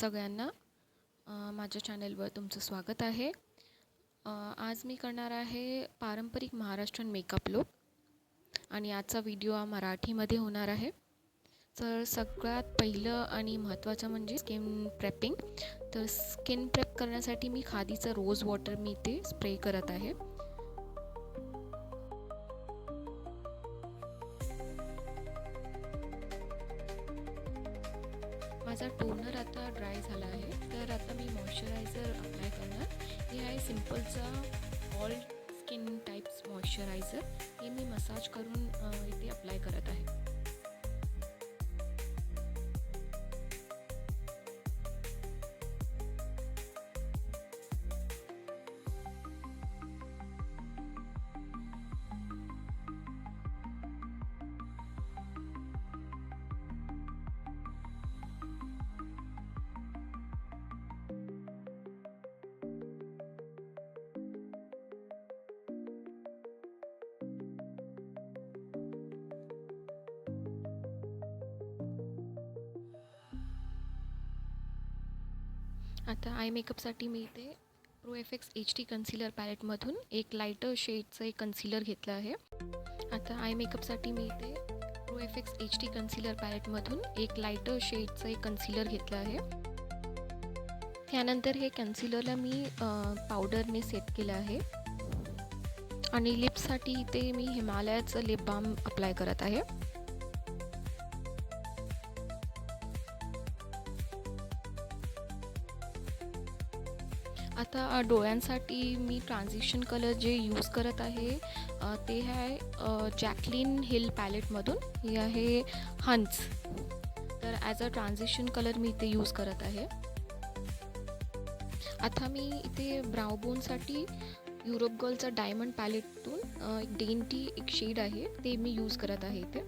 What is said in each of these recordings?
सगळ्यांना माझ्या चॅनलवर तुमचं स्वागत आहे। आज मी करणार आहे पारंपरिक महाराष्ट्रीयन मेकअप लुक आणि आजचा व्हिडिओ हा मराठीमध्ये होणार आहे। तर सगळ्यात पहिलं आणि महत्त्वाचं म्हणजे स्किन प्रेपिंग। तर स्किन प्रेप करण्यासाठी मी खादीचं रोज वॉटर मी ते स्प्रे करत आहे। माझा टोनर आता ड्राय झाला आहे, तर आता मी मॉइश्चरायझर अप्लाय करणार। हे आहे सिम्पलचा ऑल स्किन टाइप्स मॉइश्चरायझर। हे मी मसाज करून इथे अप्लाय करत आहे। आता आय मेकअपसाठी मी इथे प्रो FX HD कन्सिलर पॅलेटमधून एक लाइटर शेडचं एक कन्सिलर घेतलं आहे। आता आय मेकअपसाठी मी इथे प्रो FX HD कन्सिलर पॅलेटमधून एक लाइटर शेडचं एक कन्सिलर घेतलं आहे। त्यानंतर हे कन्सिलरला मी पावडरने सेट केलं आहे आणि लिप्ससाठी इथे मी हिमालयाचं लिप बाम अप्लाय करत आहे। आता डोळ्यांसाठी मी ट्रान्झिशन कलर जे यूज करत आहे ते आहे जॅकलिन हिल पॅलेटमधून। हे आहे हंस। तर ॲज अ ट्रान्झिशन कलर मी इथे यूज करत आहे। आता मी इथे ब्राउ बोनसाठी युरोप गर्लचा डायमंड पॅलेटतून एक डेंटी एक शेड आहे ते मी यूज करत आहे इथे।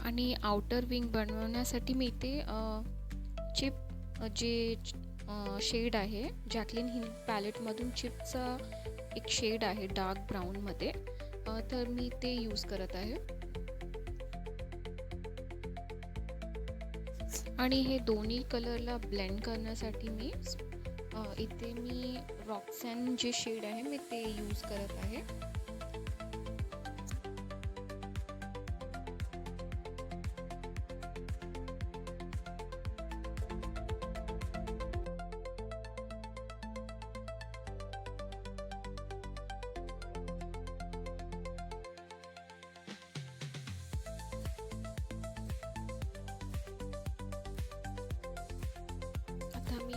आणि आउटर विंग बनवण्यासाठी मी इथे चिप जे शेड आहे जॅकलिन हिल पॅलेटमधून चिपचा एक शेड आहे डार्क ब्राऊनमध्ये, तर मी ते यूज करत आहे। आणि हे दोन्ही कलरला ब्लेंड करण्यासाठी मी इथे मी रॉक्सॅन जे शेड आहे मी ते यूज करत आहे। आता मी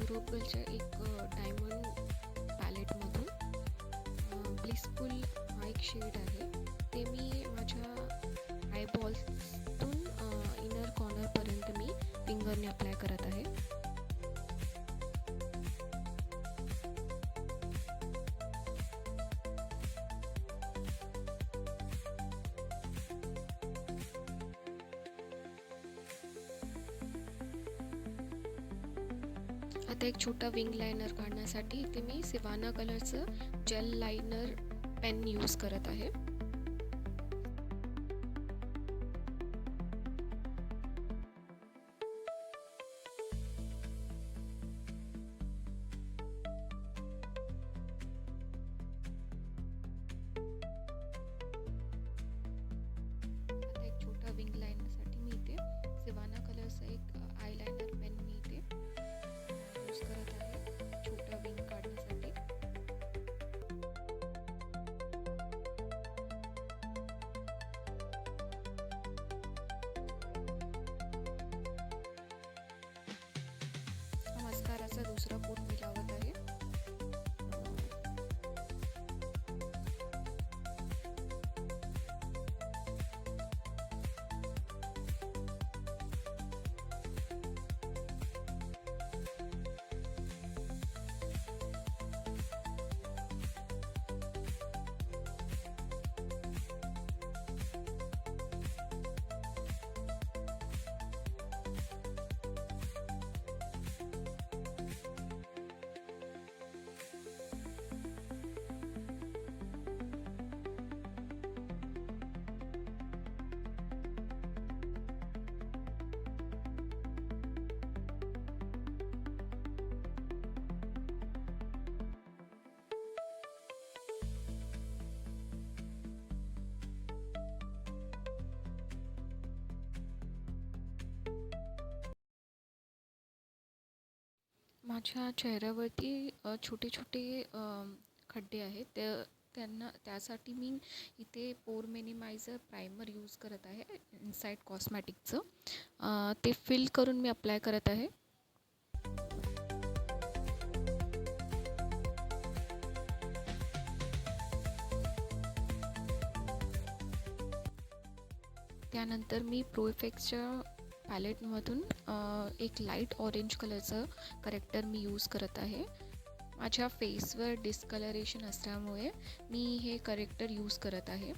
युरोप गर्लच्या एक डायमंड पॅलेटमधून ब्लिसफुल हा एक शेड आहे ते मी माझ्या आयबॉल्सतून इनर कॉर्नरपर्यंत मी फिंगरने अप्लाय करत आहे। आता एक छोटा विंग लायनर काढण्यासाठी इथे मी सिवाना कलरचं जेल लायनर पेन यूज करत आहे। आता एक छोटा विंग लायनरसाठी मी इथे सिवाना कलरचं एक आयलाइनर पेन मी इथे यूज करत आहे छोटा विंग काढण्यासाठी। मस्काराचा दुसरा कोट मी लावत आहे। माझ्या चेहऱ्यावरती छोटे छोटे खड्डे आहेत त्यासाठी मी इथे पोर मिनिमायझर प्रायमर यूज करत आहे इनसाईड कॉस्मॅटिकचं. ते फिल करून मी अप्लाय करत आहे. त्यानंतर मी प्रो इफेक्ट्सच्या पॅलेटमधून एक लाईट ऑरेंज कलरचं करेक्टर मी यूज करत आहे. माझ्या फेसवर डिस्कलरेशन असल्यामुळे मी हे करेक्टर यूज करत आहे.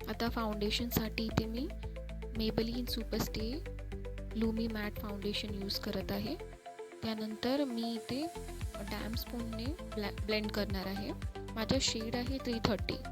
आता फाउंडेशनसाठी इथे मी Maybelline super stay lumi matte foundation use करत आहे. त्यानंतर मी इथे डॅम स्पूनने ब्लेंड करणार आहे. माझा शेड आहे 330.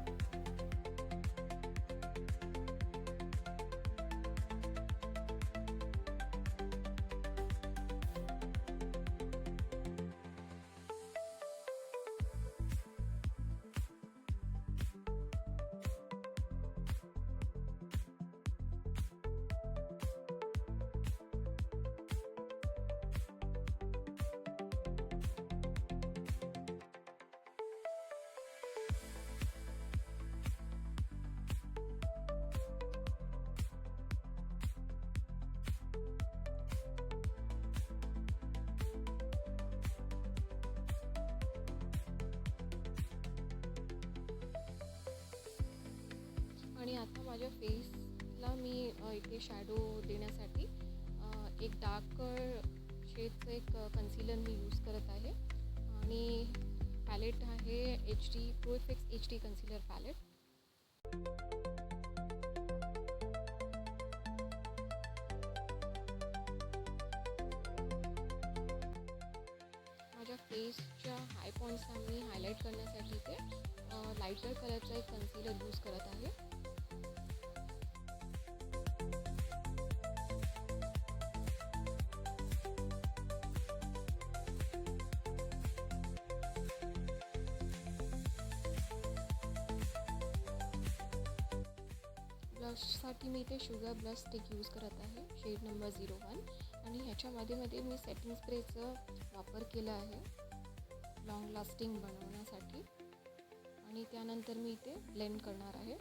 आणि आता माझ्या फेसला मी इथे शॅडो देण्यासाठी एक डार्क शेडचं एक कन्सिलर मी यूज करत आहे. आणि पॅलेट आहे HD pro effects HD concealer palette. माझ्या फेसच्या हाय पॉईंट्सला मी हायलाईट करण्यासाठी ते लाईटर कलरचा एक कन्सिलर यूज करत आहे. ब्लशसाठी मी इथे शुगर ब्लश स्टिक यूज करत आहे शेड नंबर 01. आणि ह्याच्यामध्ये मी सेटिंग स्प्रेचं वापर केला आहे लॉंग लास्टिंग बनवण्यासाठी. आणि त्यानंतर मी इथे ब्लेंड करणार आहे.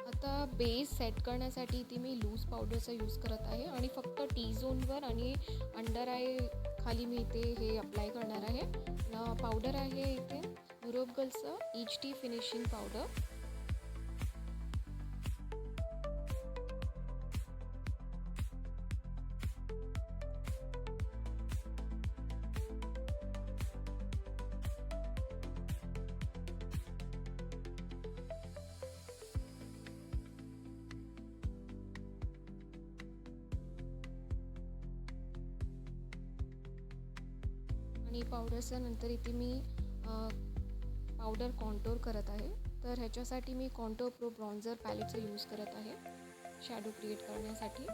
आता बेस सेट करण्यासाठी इथे मी लूज पावडरचा यूज करत आहे आणि फक्त टी झोनवर आणि अंडर आय खाली मी इथे हे अप्लाय करणार आहे. पावडर आहे इथे युरोप गर्लचं HD फिनिशिंग पावडर. आणि पावडरच्या नंतर इथे मी पावडर कॉन्टोर करत आहे. तर ह्याच्यासाठी मी कॉन्टोर प्रो ब्रॉन्झर पॅलेटचा यूज करत आहे शॅडो क्रिएट करण्यासाठी.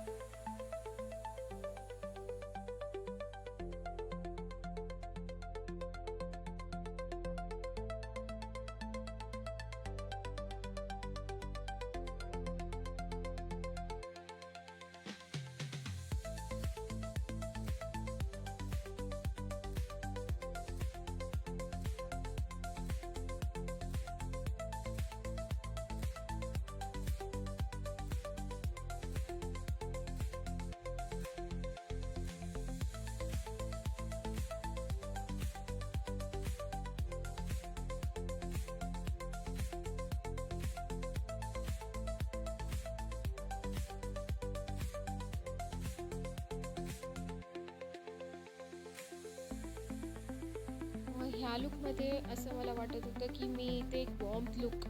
ह्या लुकमध्ये असं मला वाटत होतं की मी ते एक वॉर्म्थ लुक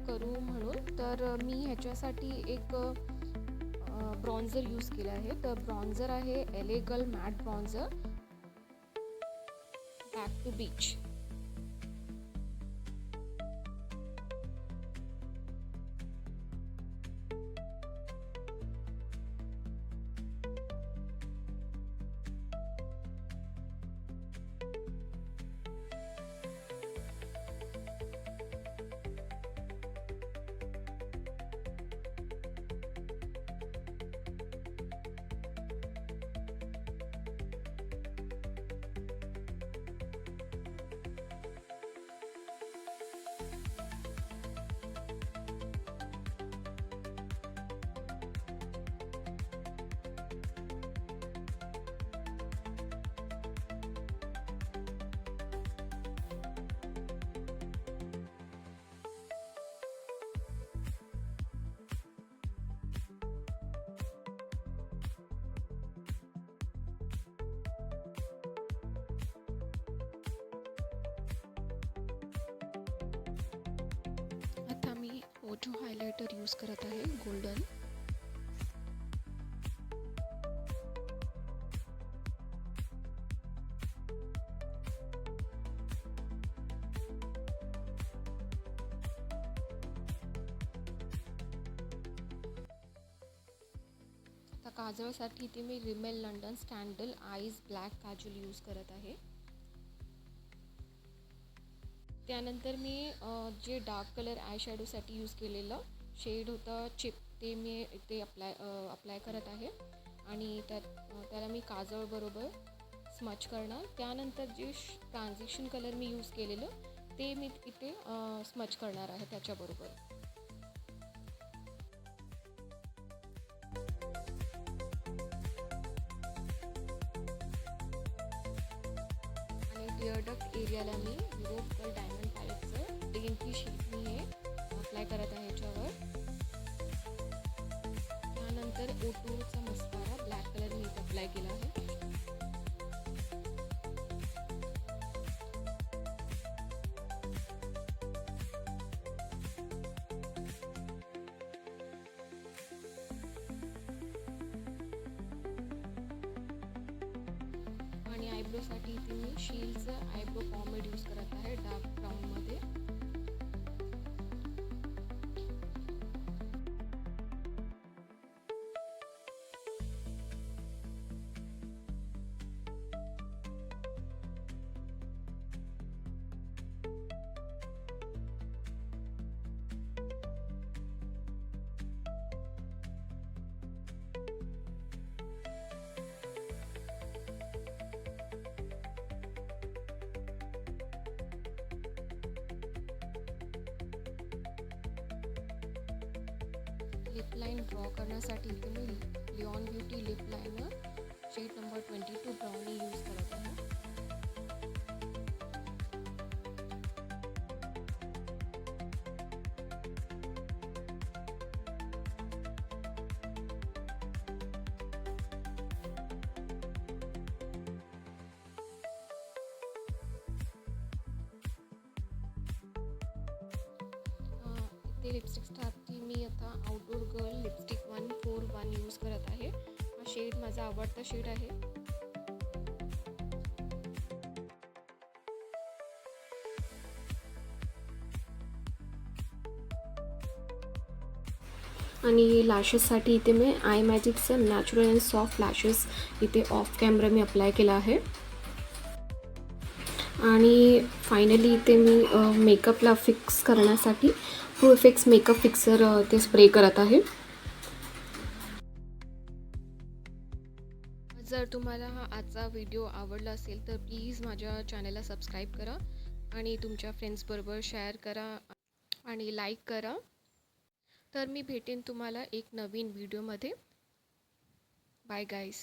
करू म्हणून. तर मी ह्याच्यासाठी एक ब्रॉन्झर यूज केला आहे. तर ब्रॉन्झर आहे LA girl matte bronzer back to beach. आता मी ओजो हायलायटर यूज करत आहे गोल्डन. आता काजळसाठी इथे मी रिमेल लंडन स्टँडल आईज ब्लॅक काजल यूज करत आहे. त्यानंतर मी जे डार्क कलर आय शॅडोसाठी यूज केलेलं शेड होतं चिप, ते मी इथे अप्लाय करत आहे आणि त्याला मी काजळबरोबर स्मच करणार. त्यानंतर जे ट्रान्झिशन कलर मी यूज केलेलं ते मी इथे स्मच करणार आहे त्याच्याबरोबर. डिअर डक्ट एरियाला मी युरोप गर्ल डायमंड पॅलेटचं डेंटी शीट मी हे अप्लाय करत आहे ह्याच्यावर. त्यानंतर O2चा मस्कारा ब्लॅक कलर मी इथे अप्लाय केला आहे. आणि आयब्रोसाठी इथे मी शीलचं आयब्रो पॉमेड यूज करत आहे डार्क ब्राऊनमध्ये. लिप लाईन ड्रॉ करण्यासाठी इथे मी Leon beauty lip liner shade number 22 brownie use करत आहे. ते लिपस्टिकसाठी मी आता आउटडोर गर्ल लिपस्टिक 141 यूज करत आहे. हा शेड माझा आवडता शेड आहे. आणि लॅशेससाठी इथे मी आय मॅजिकचं नॅचरल अँड सॉफ्ट लॅशेस इथे ऑफ कॅमेरा मी अप्लाय केला आहे. आणि फायनली इथे मी मेकअपला फिक्स करण्यासाठी प्रो इफेक्ट्स मेकअप फिक्सर ते स्प्रे करत आहे. जर तुम्हाला हा आजचा व्हिडिओ आवडला असेल तर प्लीज माझ्या चॅनलला सबस्क्राईब करा आणि तुमच्या फ्रेंड्सबरोबर शेअर करा आणि लाईक करा. तर मी भेटेन तुम्हाला एक नवीन व्हिडिओमध्ये. Bye guys.